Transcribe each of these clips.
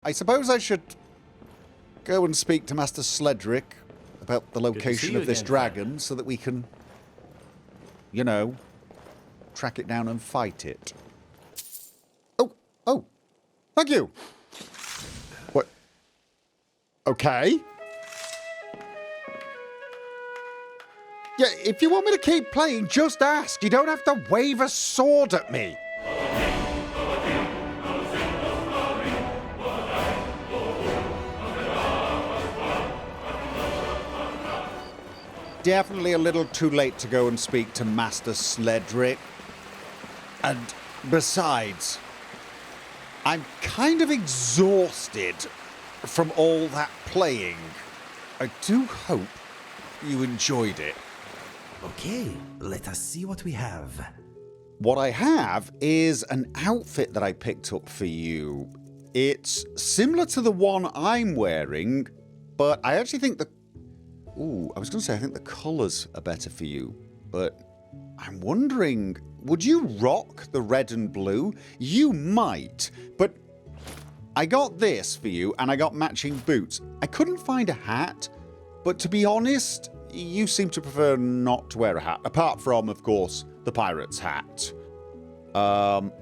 I suppose I should go and speak to Master Sledrig about the location of this dragon so that we can, you know, track it down and fight it. Oh, thank you. What? Okay. Yeah, if you want me to keep playing, just ask. You don't have to wave a sword at me. Definitely a little too late to go and speak to Master Sledrig. And besides, I'm kind of exhausted from all that playing. I do hope you enjoyed it. Okay, let us see what we have. What I have is an outfit that I picked up for you. It's similar to the one I'm wearing, but I actually think I was going to say I think the colours are better for you, but I'm wondering, would you rock the red and blue? You might, but I got this for you and I got matching boots. I couldn't find a hat, but to be honest, you seem to prefer not to wear a hat, apart from, of course, the pirate's hat. Oh.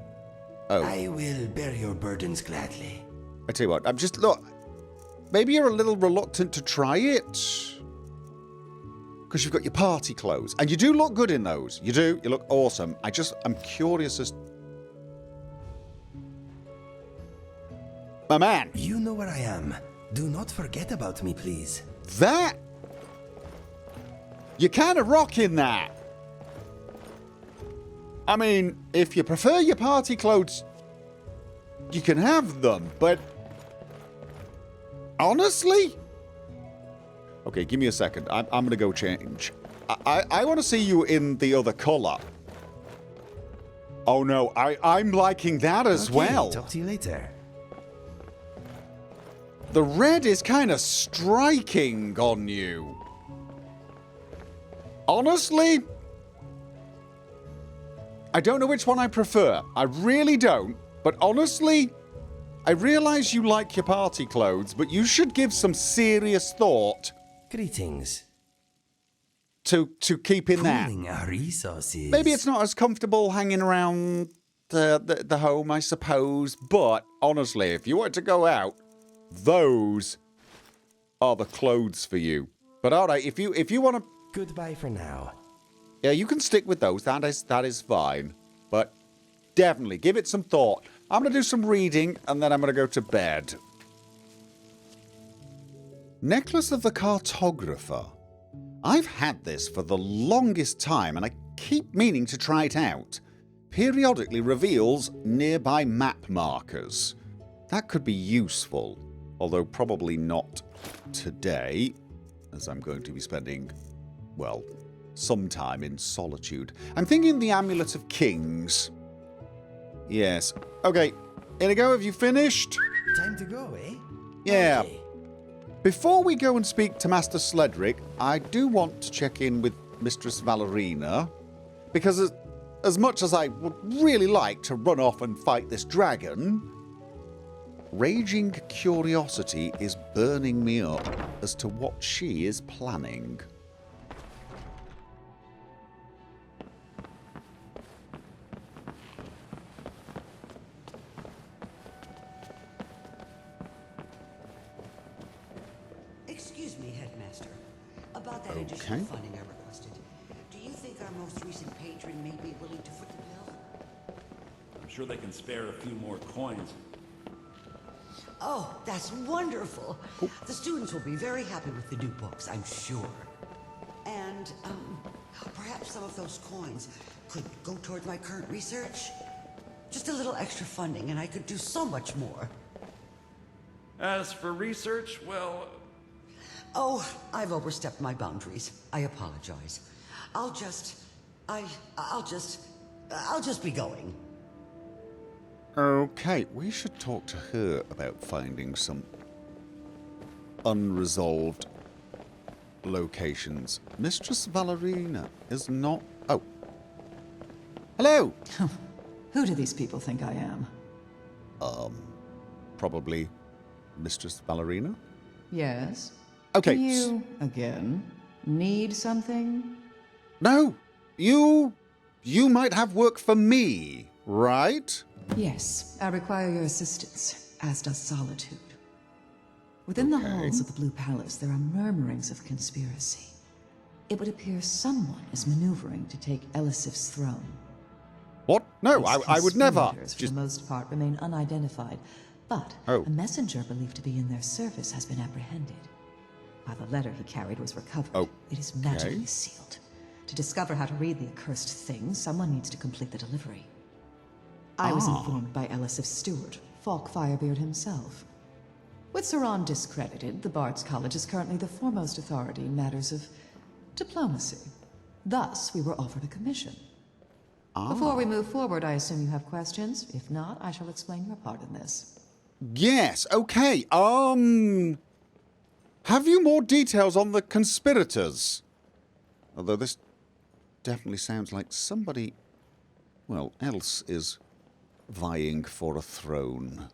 I will bear your burdens gladly. I tell you what, look, maybe you're a little reluctant to try it. Because you've got your party clothes. And you do look good in those. You do. You look awesome. I'm curious as... My man. You know where I am. Do not forget about me, please. That? You're kind of rocking that. I mean, if you prefer your party clothes, you can have them, but... Honestly? Okay, give me a second. I'm going to go change. I want to see you in the other colour. Oh no, I'm liking that as well. Talk to you later. The red is kind of striking on you. Honestly, I don't know which one I prefer. I really don't. But honestly, I realise you like your party clothes, but you should give some serious thought Greetings. to keeping that. Pooling our resources. Maybe it's not as comfortable hanging around the home, I suppose. But honestly, if you want to go out, those are the clothes for you. But all right, if you want to... Goodbye for now. Yeah, you can stick with those. That is fine. But definitely give it some thought. I'm going to do some reading and then I'm going to go to bed. Necklace of the Cartographer. I've had this for the longest time and I keep meaning to try it out. Periodically reveals nearby map markers. That could be useful, although probably not today, as I'm going to be spending, well, some time in Solitude. I'm thinking the Amulet of Kings. Yes. Okay, Inigo, have you finished? Time to go, eh? Yeah. Okay. Before we go and speak to Master Sledrig, I do want to check in with Mistress Valerine, because as much as I would really like to run off and fight this dragon, raging curiosity is burning me up as to what she is planning. Excuse me, Headmaster. About that additional funding I requested. Do you think our most recent patron may be willing to foot the bill? I'm sure they can spare a few more coins. Oh, that's wonderful. The students will be very happy with the new books, I'm sure. And, perhaps some of those coins could go toward my current research? Just a little extra funding and I could do so much more. As for research, well... Oh, I've overstepped my boundaries. I apologize. I'll just be going. Okay, we should talk to her about finding some unresolved locations. Mistress Valerine is not... Oh. Hello! Who do these people think I am? Probably Mistress Valerina? Yes? Okay. You, again, need something? No, you might have work for me, right? Yes, I require your assistance, as does Solitude. Within the halls of the Blue Palace, there are murmurings of conspiracy. It would appear someone is maneuvering to take Elisif's throne. What? No, These I would never. conspirators, for the most part, remain unidentified, but a messenger believed to be in their service has been apprehended. While the letter he carried was recovered, it is magically sealed. To discover how to read the accursed thing, someone needs to complete the delivery. I was informed by Elisif's steward, Falk Firebeard himself. With Saran discredited, the Bards College is currently the foremost authority in matters of diplomacy. Thus, we were offered a commission. Before we move forward, I assume you have questions. If not, I shall explain your part in this. Yes, okay. Have you more details on the conspirators? Although this definitely sounds like somebody, well, else is vying for a throne.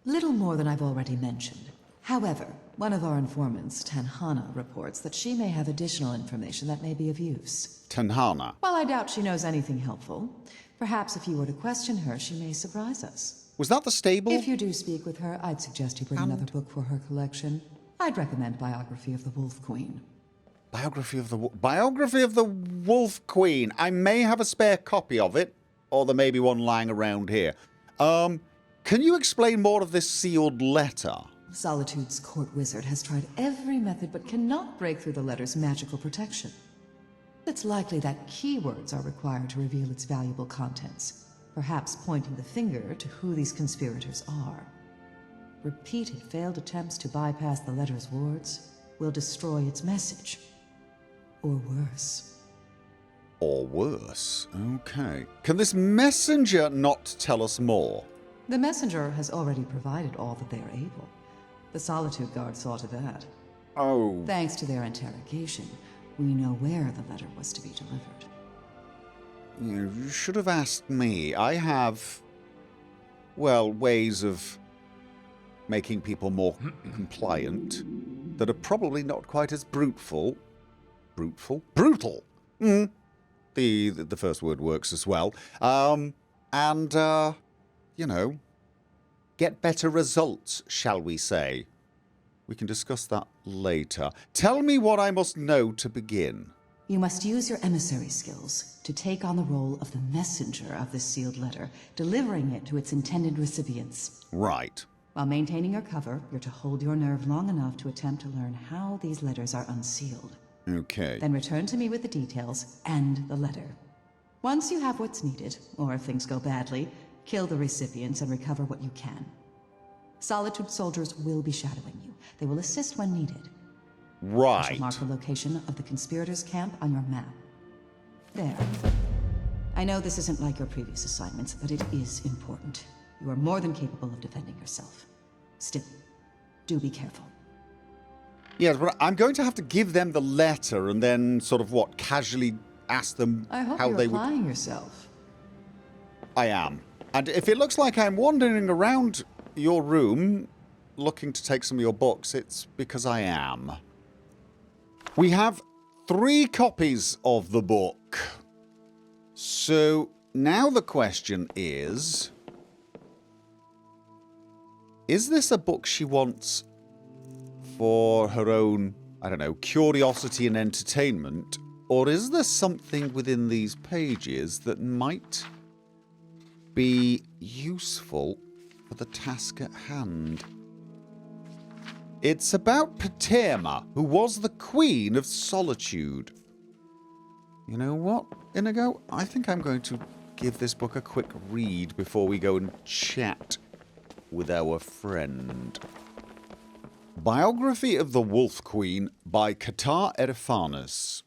Little more than I've already mentioned. However, one of our informants, Tanhana, reports that she may have additional information that may be of use. Tanhana. While I doubt she knows anything helpful, perhaps if you were to question her, she may surprise us. Was that the stable? If you do speak with her, I'd suggest you bring another book for her collection. I'd recommend Biography of the Wolf Queen. Biography of the Wolf Queen. I may have a spare copy of it, or there may be one lying around here. Can you explain more of this sealed letter? Solitude's court wizard has tried every method but cannot break through the letter's magical protection. It's likely that keywords are required to reveal its valuable contents, perhaps pointing the finger to who these conspirators are. Repeated failed attempts to bypass the letter's wards will destroy its message. Or worse. Or worse. Okay. Can this messenger not tell us more? The messenger has already provided all that they are able. The Solitude Guard saw to that. Oh. Thanks to their interrogation, we know where the letter was to be delivered. You should have asked me. I have, well, ways of making people more compliant that are probably not quite as brutal. Brutal. The first word works as well. You know, get better results, shall we say. We can discuss that later. Tell me what I must know to begin. You must use your emissary skills to take on the role of the messenger of this sealed letter, delivering it to its intended recipients. Right. While maintaining your cover, you're to hold your nerve long enough to attempt to learn how these letters are unsealed. Okay. Then return to me with the details and the letter. Once you have what's needed, or if things go badly, kill the recipients and recover what you can. Solitude soldiers will be shadowing you. They will assist when needed. I Right. shall mark the location of the conspirators' camp on your map. There. I know this isn't like your previous assignments, but it is important. You are more than capable of defending yourself. Still, do be careful. Yes, but I'm going to have to give them the letter and then sort of casually ask them I hope how you're they would. applying yourself. I am. And if it looks like I'm wandering around your room looking to take some of your books, it's because I am. We have 3 copies of the book. So now the question is this a book she wants for her own, I don't know, curiosity and entertainment? Or is there something within these pages that might be useful for the task at hand? It's about Paterma, who was the Queen of Solitude. You know what, Inigo? I think I'm going to give this book a quick read before we go and chat with our friend. Biography of the Wolf Queen by Qatar Erifanus.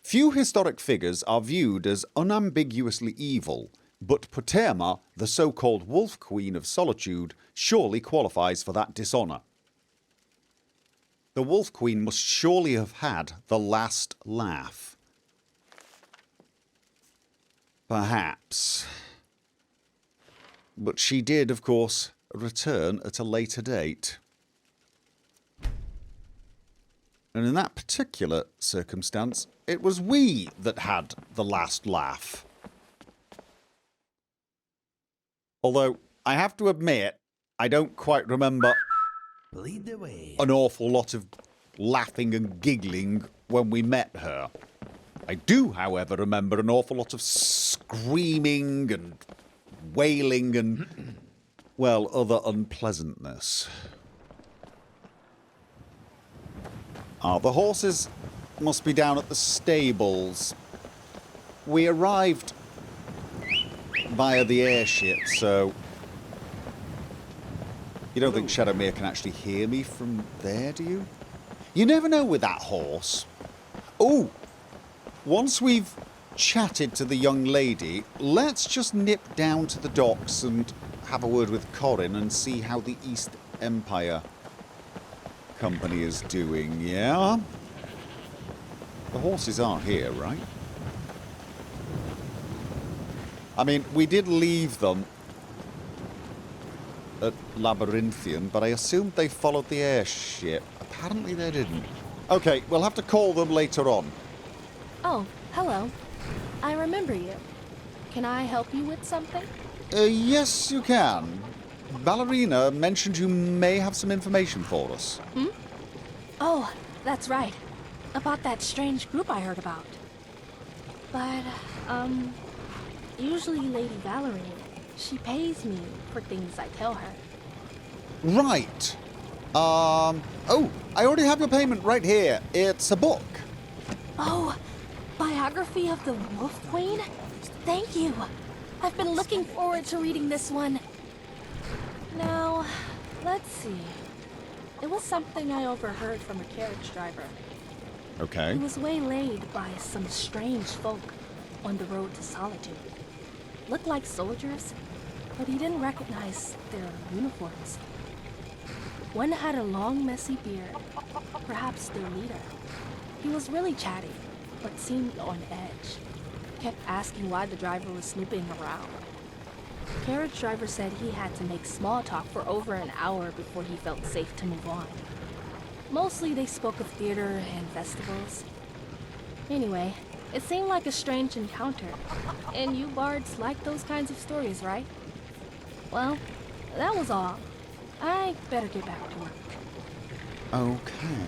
Few historic figures are viewed as unambiguously evil, but Paterma, the so-called Wolf Queen of Solitude, surely qualifies for that dishonour. The Wolf Queen must surely have had the last laugh. Perhaps. But she did, of course, return at a later date. And in that particular circumstance, it was we that had the last laugh. Although, I have to admit, I don't quite remember Lead the way. an awful lot of laughing and giggling when we met her. I do, however, remember an awful lot of screaming and wailing and, well, other unpleasantness. The horses must be down at the stables. We arrived via the airship, so... You don't think Shadowmere can actually hear me from there, do you? You never know with that horse. Oh! Once we've chatted to the young lady, let's just nip down to the docks and have a word with Corin and see how the East Empire Company is doing, yeah? The horses aren't here, right? I mean, we did leave them at Labyrinthian, but I assumed they followed the airship. Apparently they didn't. Okay, we'll have to call them later on. Oh, hello. I remember you. Can I help you with something? Yes, you can. Valerina mentioned you may have some information for us. Hmm? Oh, that's right. About that strange group I heard about. But, usually Lady Valerine, she pays me for things I tell her. Right. Oh, I already have your payment right here. It's a book. Oh, Biography of the Wolf Queen? Thank you. I've been looking forward to reading this one. Now, let's see. It was something I overheard from a carriage driver. Okay. He was waylaid by some strange folk on the road to Solitude. Looked like soldiers, but he didn't recognize their uniforms. One had a long, messy beard, perhaps their leader. He was really chatty, but seemed on edge. Kept asking why the driver was snooping around. The carriage driver said he had to make small talk for over an hour before he felt safe to move on. Mostly they spoke of theater and festivals. Anyway, it seemed like a strange encounter. And you bards like those kinds of stories, right? Well, that was all. I better get back to work. Okay.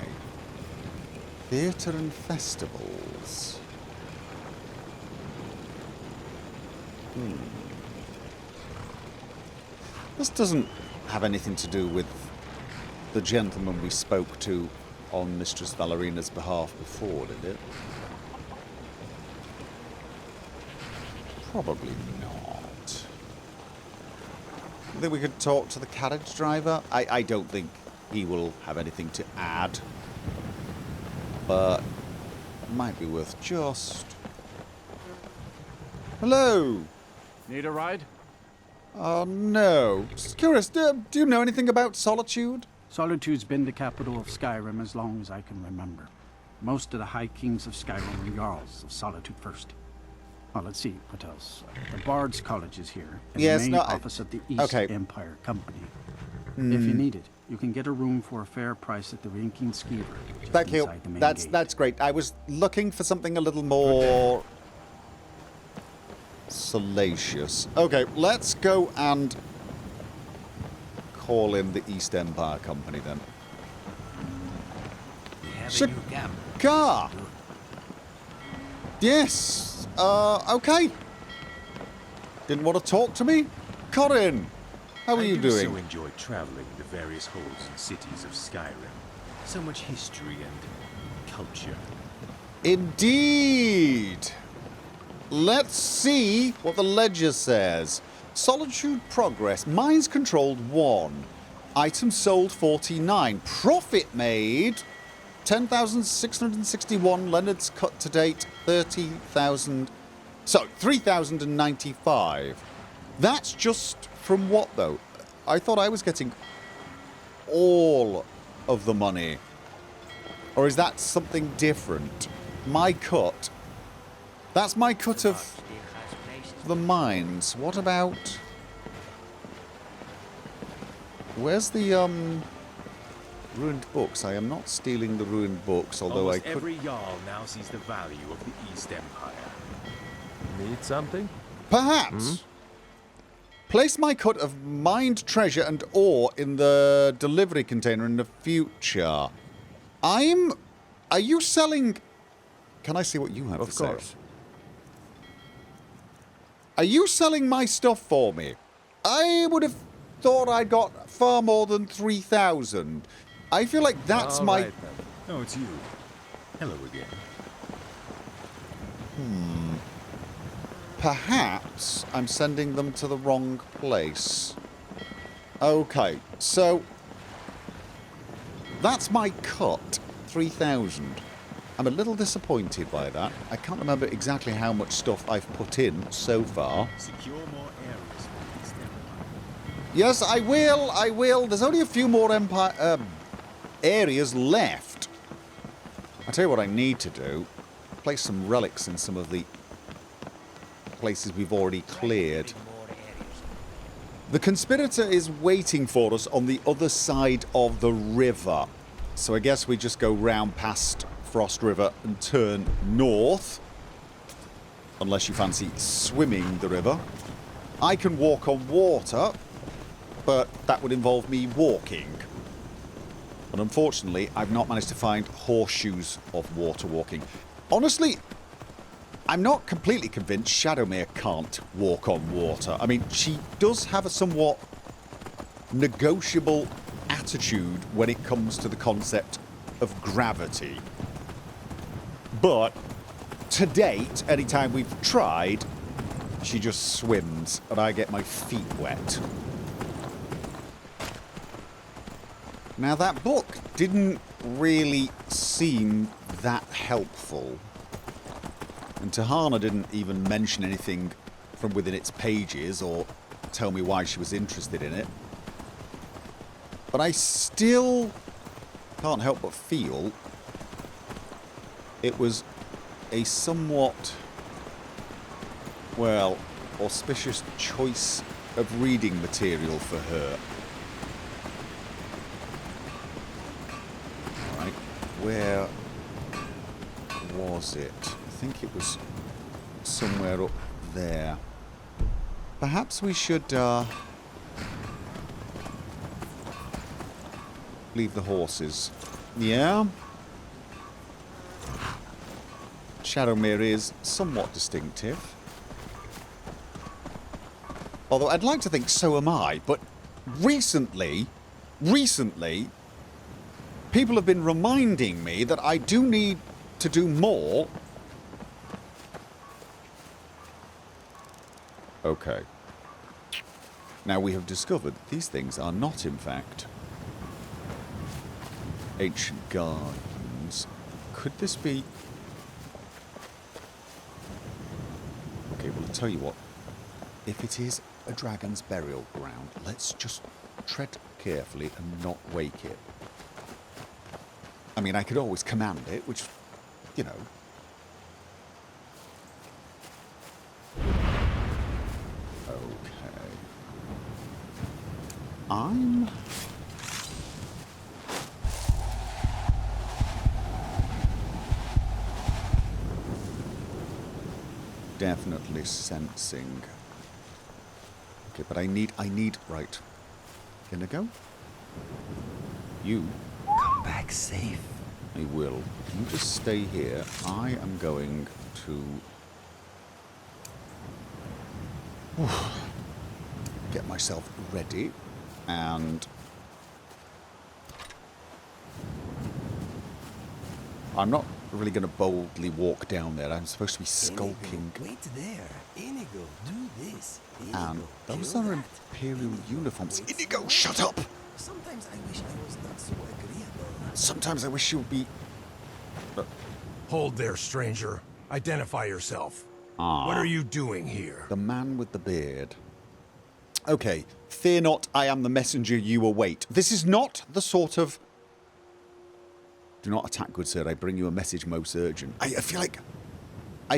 Theatre and festivals. This doesn't have anything to do with the gentleman we spoke to on Mistress Valerina's behalf before, did it? Probably not. You think we could talk to the carriage driver? I don't think he will have anything to add. But it might be worth just... Hello! Need a ride? No. Just curious, do you know anything about Solitude? Solitude's been the capital of Skyrim as long as I can remember. Most of the High Kings of Skyrim were Jarls of Solitude first. Oh, let's see, what else? The Bards College is here, and the main office of the East Empire Company. If you need it, you can get a room for a fair price at the Rinking Skeever. Thank you. That's great. I was looking for something a little more salacious. Okay, let's go and call in the East Empire Company then. Car. Yes. Okay. Didn't want to talk to me? Corin, how are you doing? I so enjoy traveling the various halls and cities of Skyrim. So much history and culture. Indeed. Let's see what the ledger says. Solitude progress. Mines controlled 1. Items sold 49. Profit made 10,661. Leonard's cut to date 30,000. So 3,095. That's just from what though? I thought I was getting all of the money. Or is that something different? My cut. That's my cut of the mines. What about Where's the, ruined books? I am not stealing the ruined books, although Almost I could... every Jarl now sees the value of the East Empire. Need something? Perhaps. Place my cut of mined treasure and ore in the delivery container in the future. Are you selling... Can I see what you have to say? Of course. Are you selling my stuff for me? I would have thought I got far more than 3,000. I feel like that's my... Right, then. Oh, it's you. Hello again. Perhaps I'm sending them to the wrong place. Okay, so... That's my cut. 3,000. I'm a little disappointed by that. I can't remember exactly how much stuff I've put in so far. Secure more areas for the East Empire. Yes, I will. There's only a few more areas left. I'll tell you what I need to do. Place some relics in some of the places we've already cleared. The conspirator is waiting for us on the other side of the river. So I guess we just go round past Frost River and turn north. Unless you fancy swimming the river. I can walk on water, but that would involve me walking. And unfortunately, I've not managed to find horseshoes of water walking. Honestly, I'm not completely convinced Shadowmere can't walk on water. I mean, she does have a somewhat negotiable attitude when it comes to the concept of gravity. But to date, anytime we've tried, she just swims and I get my feet wet. Now that book didn't really seem that helpful. And Tanhana didn't even mention anything from within its pages or tell me why she was interested in it. But I still can't help but feel it was a somewhat, well, auspicious choice of reading material for her. Alright, where was it? I think it was somewhere up there. Perhaps we should leave the horses. Yeah? Shadowmere is somewhat distinctive. Although I'd like to think so am I, but recently, people have been reminding me that I do need to do more. Okay. Now we have discovered that these things are not, in fact, ancient gardens. Could this be... Okay, well, I'll tell you what. If it is a dragon's burial ground, let's just tread carefully and not wake it. I mean, I could always command it, which, you know... Okay. I'm... definitely sensing. Okay, but I need, right. Inigo? You. Come back safe. I will. You just stay here. I am going to... get myself ready and... I'm not really going to boldly walk down there. I'm supposed to be skulking. Inigo, wait there. Inigo, do this. Inigo, And those do are that. Imperial uniforms. Inigo, shut up! Sometimes I wish I was not so agreeable. Sometimes I wish you would be... Hold there, stranger. Identify yourself. What are you doing here? The man with the beard. Okay, fear not, I am the messenger you await. This is not the sort of... Do not attack, good sir. I bring you a message most urgent. I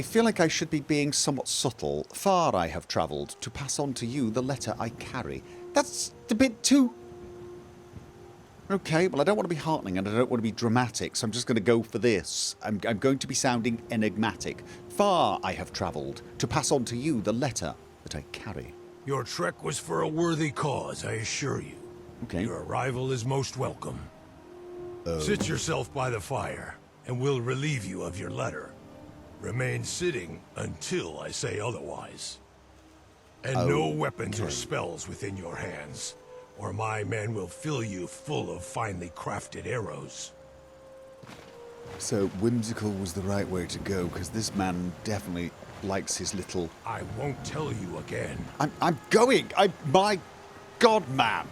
feel like I should be being somewhat subtle. Far I have travelled to pass on to you the letter I carry. That's a bit too Okay, well, I don't want to be heartening and I don't want to be dramatic, so I'm just going to go for this. I'm going to be sounding enigmatic. Far I have travelled to pass on to you the letter that I carry. Your trek was for a worthy cause, I assure you. Okay. Your arrival is most welcome. Sit yourself by the fire, and we'll relieve you of your letter. Remain sitting until I say otherwise. And no weapons or spells within your hands, or my men will fill you full of finely crafted arrows. So whimsical was the right way to go, because this man definitely likes his little... I won't tell you again. I'm going! My God, man!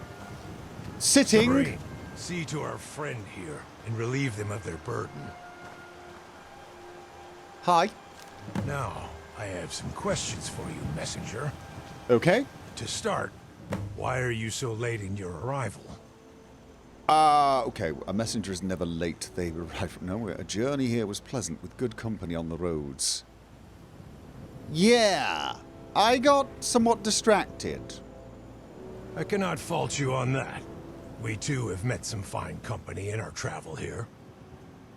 Sitting... Sabrine, see to our friend here, and relieve them of their burden. Hi. Now, I have some questions for you, messenger. Okay. To start, why are you so late in your arrival? Okay, a messenger is never late. They arrive from nowhere. A journey here was pleasant, with good company on the roads. Yeah, I got somewhat distracted. I cannot fault you on that. We too have met some fine company in our travel here.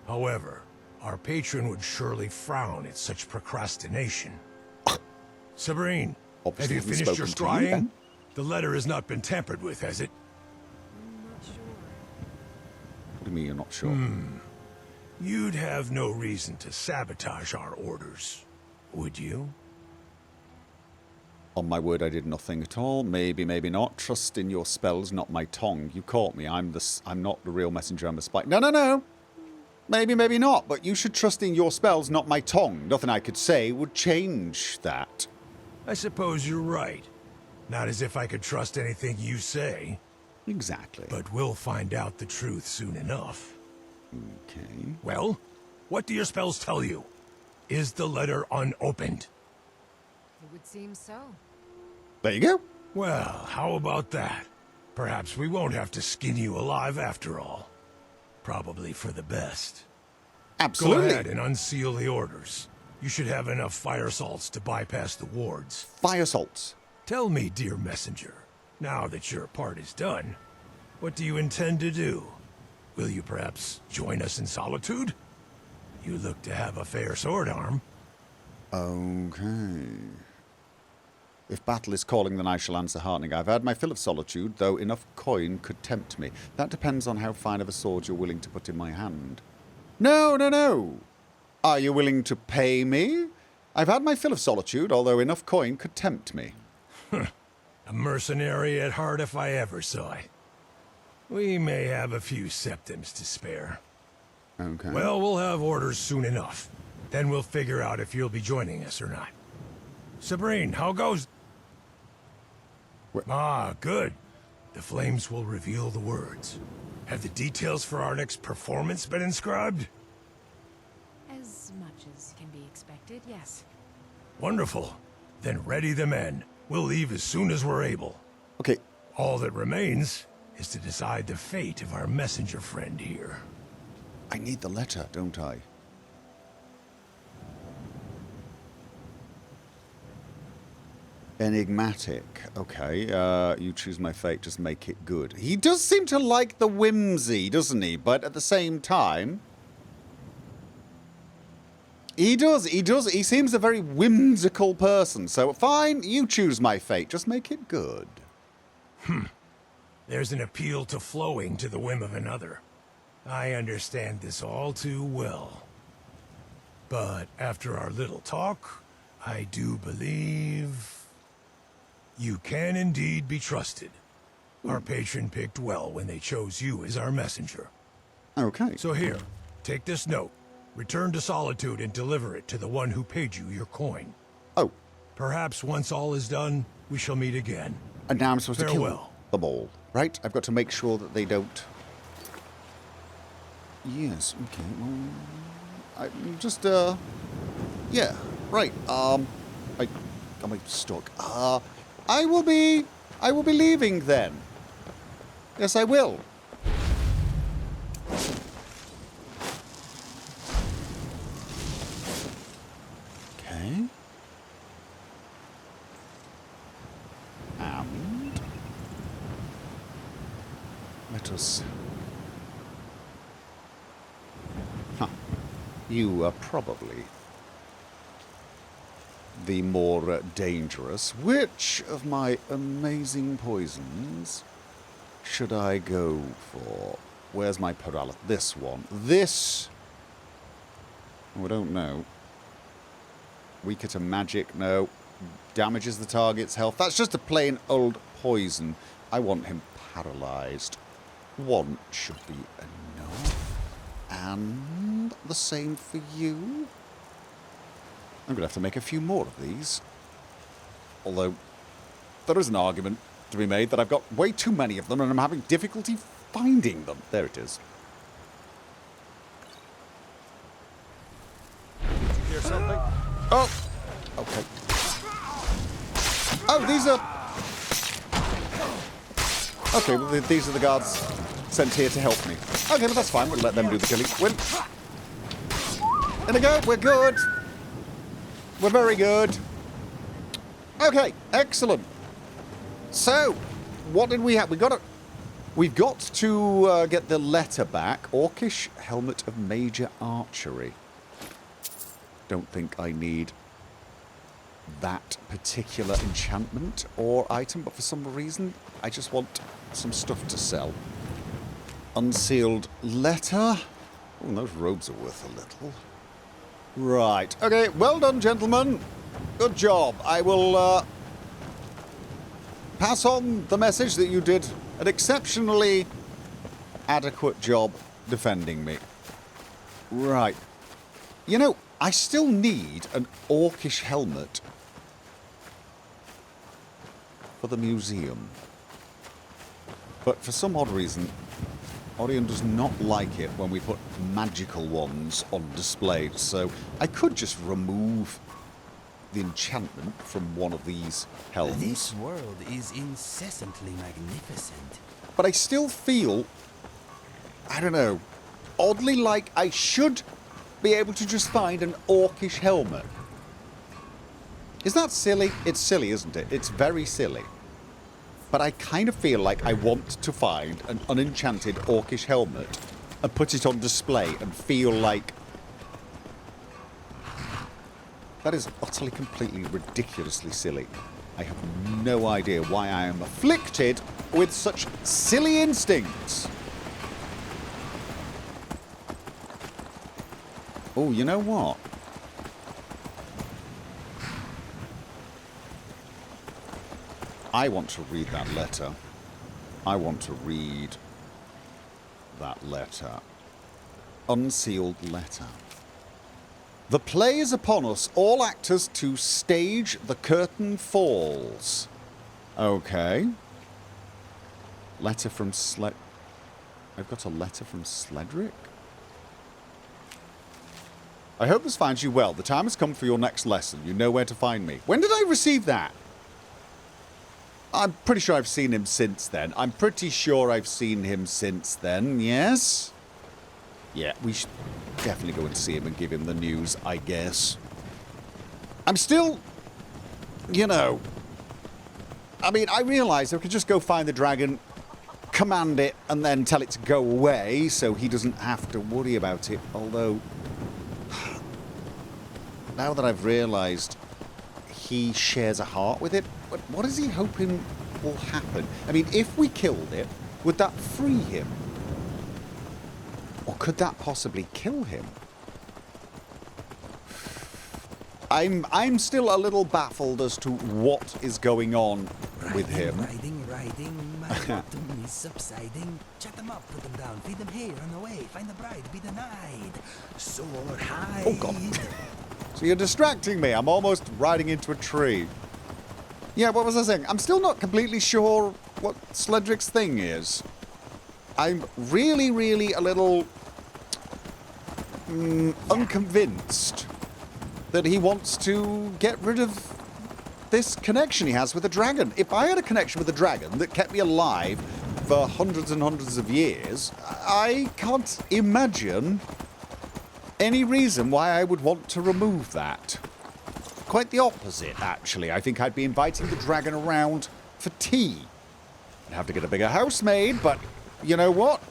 However, our patron would surely frown at such procrastination. Sabrine, Obviously have you finished your scrying? The letter has not been tampered with, has it? I'm not sure. What do you mean you're not sure? You'd have no reason to sabotage our orders, would you? On my word, I did nothing at all. Maybe, maybe not. Trust in your spells, not my tongue. You caught me. I'm not the real messenger. I'm a spy. No. Maybe, maybe not. But you should trust in your spells, not my tongue. Nothing I could say would change that. I suppose you're right. Not as if I could trust anything you say. Exactly. But we'll find out the truth soon enough. Okay. Well, what do your spells tell you? Is the letter unopened? It would seem so. There you go. Well, how about that? Perhaps we won't have to skin you alive after all. Probably for the best. Absolutely. Go ahead and unseal the orders. You should have enough fire salts to bypass the wards. Fire salts. Tell me, dear messenger, now that your part is done, what do you intend to do? Will you perhaps join us in Solitude? You look to have a fair sword arm. Okay. If battle is calling, then I shall answer heartening. I've had my fill of solitude, though enough coin could tempt me. That depends on how fine of a sword you're willing to put in my hand. No. Are you willing to pay me? I've had my fill of solitude, although enough coin could tempt me. A mercenary at heart if I ever saw it. We may have a few septims to spare. Okay. Well, we'll have orders soon enough. Then we'll figure out if you'll be joining us or not. Sabrine, how goes? Ah, good. The flames will reveal the words. Have the details for our next performance been inscribed? As much as can be expected, yes. Wonderful. Then ready the men. We'll leave as soon as we're able. Okay. All that remains is to decide the fate of our messenger friend here. I need the letter, don't I? Enigmatic. Okay, you choose my fate, just make it good. He does seem to like the whimsy, doesn't he? But at the same time... He does. He seems a very whimsical person. So, fine, you choose my fate, just make it good. There's an appeal to flowing to the whim of another. I understand this all too well. But after our little talk, I do believe... you can indeed be trusted. Our patron picked well when they chose you as our messenger. Okay. So here, take this note. Return to Solitude and deliver it to the one who paid you your coin. Oh. Perhaps once all is done, we shall meet again. And now I'm supposed to kill Farewell. them all, right? I've got to make sure that they don't... Yes, okay, well... I'm just, yeah, right, am I stuck? I will be leaving then. Yes, I will. Okay. And let us You are probably the more dangerous. Which of my amazing poisons should I go for? Where's my paralysis? This one. This... Oh, I don't know. Weaker to magic? No. Damages the target's health. That's just a plain old poison. I want him paralyzed. One should be enough. And the same for you. I'm going to have to make a few more of these. Although, there is an argument to be made that I've got way too many of them and I'm having difficulty finding them. There it is. Did you hear something? Oh! Okay. Oh, these are... Okay, well, these are the guards sent here to help me. Okay, but that's fine. We'll let them do the killing. Inigo, we're good. We're very good. Okay, excellent. So, what did we have? We've got to get the letter back. Orcish Helmet of Major Archery. Don't think I need that particular enchantment or item, but for some reason, I just want some stuff to sell. Unsealed letter. Oh, those robes are worth a little. Right. Okay, well done, gentlemen. Good job. I will pass on the message that you did an exceptionally adequate job defending me. Right. You know, I still need an orcish helmet for the museum. But for some odd reason, Orion does not like it when we put magical ones on display, so I could just remove the enchantment from one of these helms. This world is incessantly magnificent. But I still feel, I don't know, oddly like I should be able to just find an orcish helmet. Is that silly? It's silly, isn't it? It's very silly. But I kind of feel like I want to find an unenchanted orcish helmet and put it on display and feel like... That is utterly, completely, ridiculously silly. I have no idea why I am afflicted with such silly instincts. Oh, you know what? I want to read that letter. I want to read that letter. Unsealed letter. The play is upon us, all actors to stage the curtain falls. Okay. Letter from I've got a letter from Sledrig? I hope this finds you well. The time has come for your next lesson. You know where to find me. When did I receive that? I'm pretty sure I've seen him since then. Yes? Yeah, we should definitely go and see him and give him the news, I guess. I'm still... You know... I mean, I realise I could just go find the dragon, command it, and then tell it to go away, so he doesn't have to worry about it. Although... Now that I've realised he shares a heart with it, what is he hoping will happen? I mean, if we killed it, would that free him? Or could that possibly kill him? I'm still a little baffled as to what is going on with him. Riding, my autumn is subsiding. Chat them up, put them down, feed them hay, run away, find the bride, be denied. Soar high. Oh, God. So you're distracting me. I'm almost riding into a tree. Yeah, what was I saying? I'm still not completely sure what Sledrig's thing is. I'm really, really a little unconvinced that he wants to get rid of this connection he has with the dragon. If I had a connection with the dragon that kept me alive for hundreds and hundreds of years, I can't imagine any reason why I would want to remove that. Quite the opposite, actually. I think I'd be inviting the dragon around for tea. I'd have to get a bigger house made, but you know what?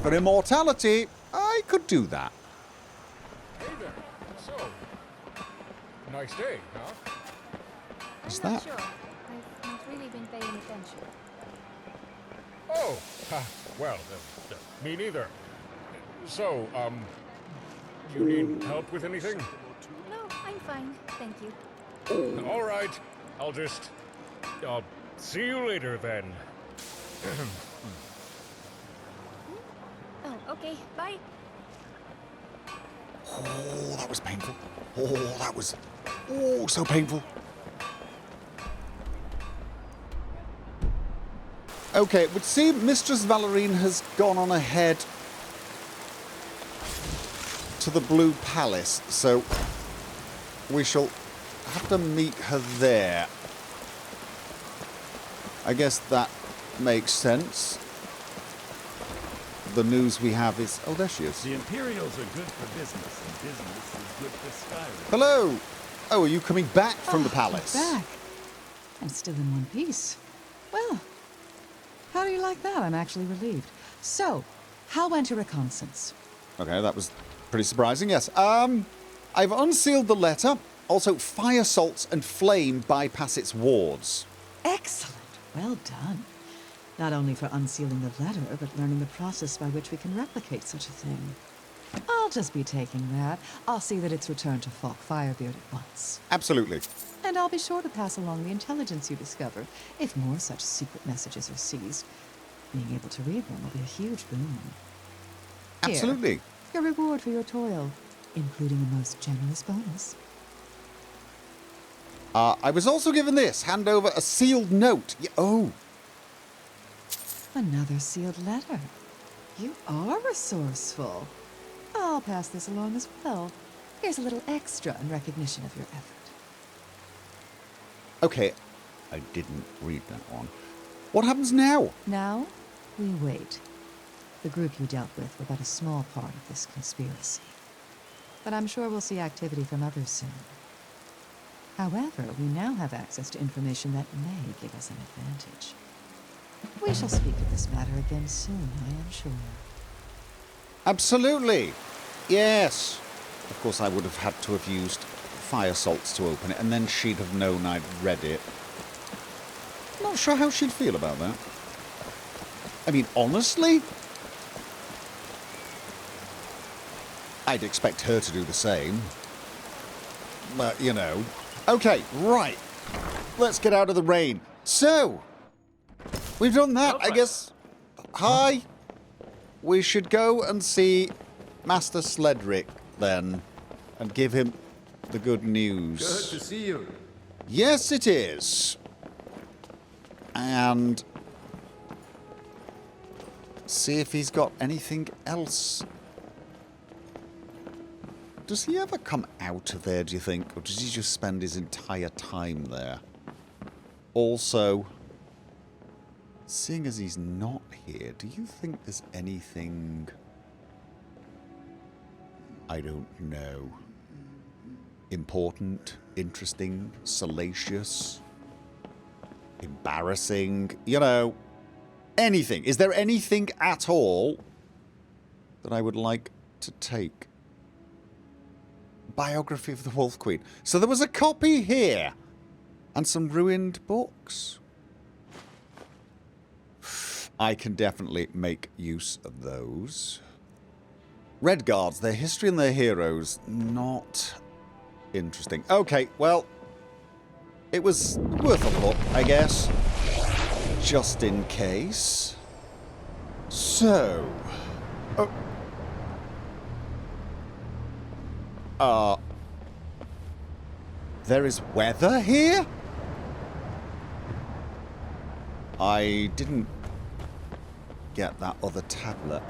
For immortality, I could do that. Nice day, huh? Is I'm that? not sure. I've not really been paying attention. Oh, well, me neither. So, you need help with anything? No, I'm fine. Thank you. All right. I'll see you later then. Oh, okay. Bye. Oh, that was painful. Oh, that was... Oh, so painful. Okay, it would seem Mistress Valerine has gone on ahead to the Blue Palace, so we shall have to meet her there. I guess that makes sense. The news we have is... Oh, there she is. The Imperials are good for business, and business is good for Skyrim. Hello! Oh, are you coming back from the palace? I'm back. I'm still in one piece. Well, how do you like that? I'm actually relieved. So, how went your reconnaissance? Okay, that was pretty surprising, yes. I've unsealed the letter. Also, fire salts and flame bypass its wards. Excellent. Well done. Not only for unsealing the letter, but learning the process by which we can replicate such a thing. I'll just be taking that. I'll see that it's returned to Falk Firebeard at once. Absolutely. And I'll be sure to pass along the intelligence you discover, if more such secret messages are seized. Being able to read them will be a huge boon. Absolutely. Here, your reward for your toil, including a most generous bonus. I was also given this. Hand over a sealed note. Oh. Another sealed letter. You are resourceful. I'll pass this along as well. Here's a little extra in recognition of your effort. Okay, I didn't read that one. What happens now? Now, we wait. The group you dealt with were but a small part of this conspiracy. But I'm sure we'll see activity from others soon. However, we now have access to information that may give us an advantage. We shall speak of this matter again soon, I am sure. Absolutely. Yes. Of course, I would have had to have used fire salts to open it, and then she'd have known I'd read it. Not sure how she'd feel about that. I mean, honestly, I'd expect her to do the same. But, you know. Okay, right. Let's get out of the rain. So, we've done that, I guess. Hi. We should go and see Master Sledrig, then, and give him the good news. Good to see you. Yes, it is. And see if he's got anything else. Does he ever come out of there, do you think? Or does he just spend his entire time there? Also, seeing as he's not here, do you think there's anything... I don't know. Important, interesting, salacious, embarrassing, you know, anything. Is there anything at all that I would like to take? Biography of the Wolf Queen. So there was a copy here. And some ruined books. I can definitely make use of those. Red Guards, their history and their heroes. Not interesting. Okay, well, it was worth a look, I guess. Just in case. So... there is weather here? I didn't get that other tablet.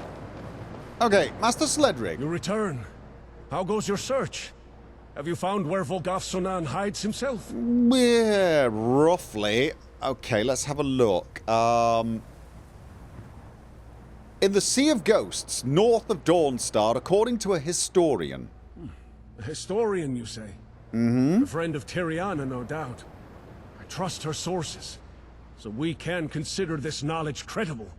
Okay, Master Sledrig. You return. How goes your search? Have you found where Volkihar hides himself? Yeah, roughly. Okay, let's have a look. In the Sea of Ghosts, north of Dawnstar, according to a historian. A historian, you say? Mm-hmm. A friend of Tiriana, no doubt. I trust her sources, so we can consider this knowledge credible.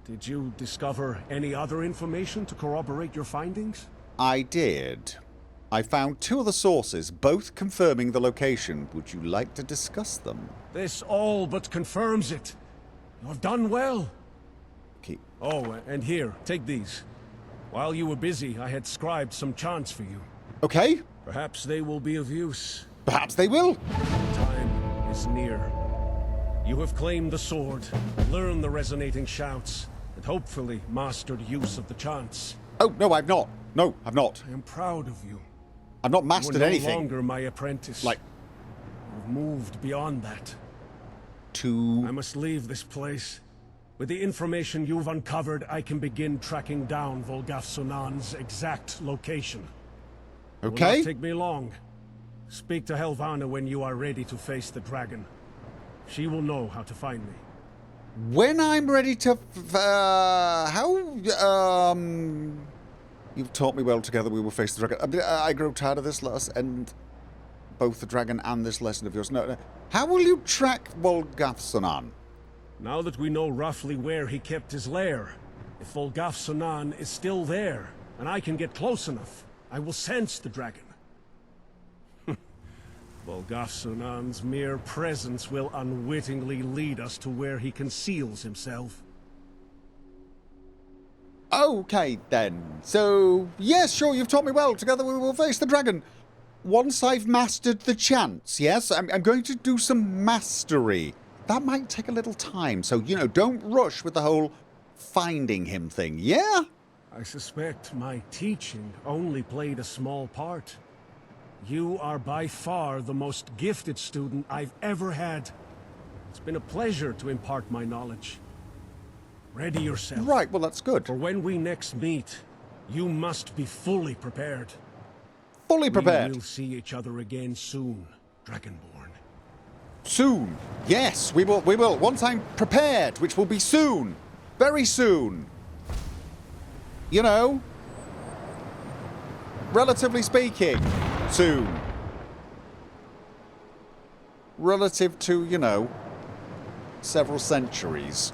Did you discover any other information to corroborate your findings? I did. I found 2 other sources, both confirming the location. Would you like to discuss them? This all but confirms it. You have done well. Okay. Oh, and here, take these. While you were busy, I had scribed some chants for you. Okay. Perhaps they will be of use. Perhaps they will. Time is near. You have claimed the sword, learned the resonating shouts, and hopefully mastered use of the chants. Oh, no, I've not. No, I've not. I am proud of you. I've not mastered anything. You are no longer my apprentice. Like... You've moved beyond that. To... I must leave this place. With the information you've uncovered, I can begin tracking down Volkihar exact location. Okay. It will not take me long. Speak to Helvana when you are ready to face the dragon. She will know how to find me. When I'm ready to... You've taught me well, together we will face the dragon. I grow tired of this. Let us end both the dragon and this lesson of yours. No. How will you track Volkihar? Now that we know roughly where he kept his lair, if Volkihar is still there, and I can get close enough, I will sense the dragon. Volkihar mere presence will unwittingly lead us to where he conceals himself. Okay, then. So, yes, sure, you've taught me well. Together we will face the dragon. Once I've mastered the chants, yes? I'm going to do some mastery. That might take a little time, so, you know, don't rush with the whole finding him thing, yeah? I suspect my teaching only played a small part. You are by far the most gifted student I've ever had. It's been a pleasure to impart my knowledge. Ready yourself. Right, well, that's good. For when we next meet, you must be fully prepared. Fully prepared. We will see each other again soon, Dragonborn. Soon. Yes, we will. Once I'm prepared, which will be soon. Very soon. You know, relatively speaking, soon. Relative to, you know, several centuries.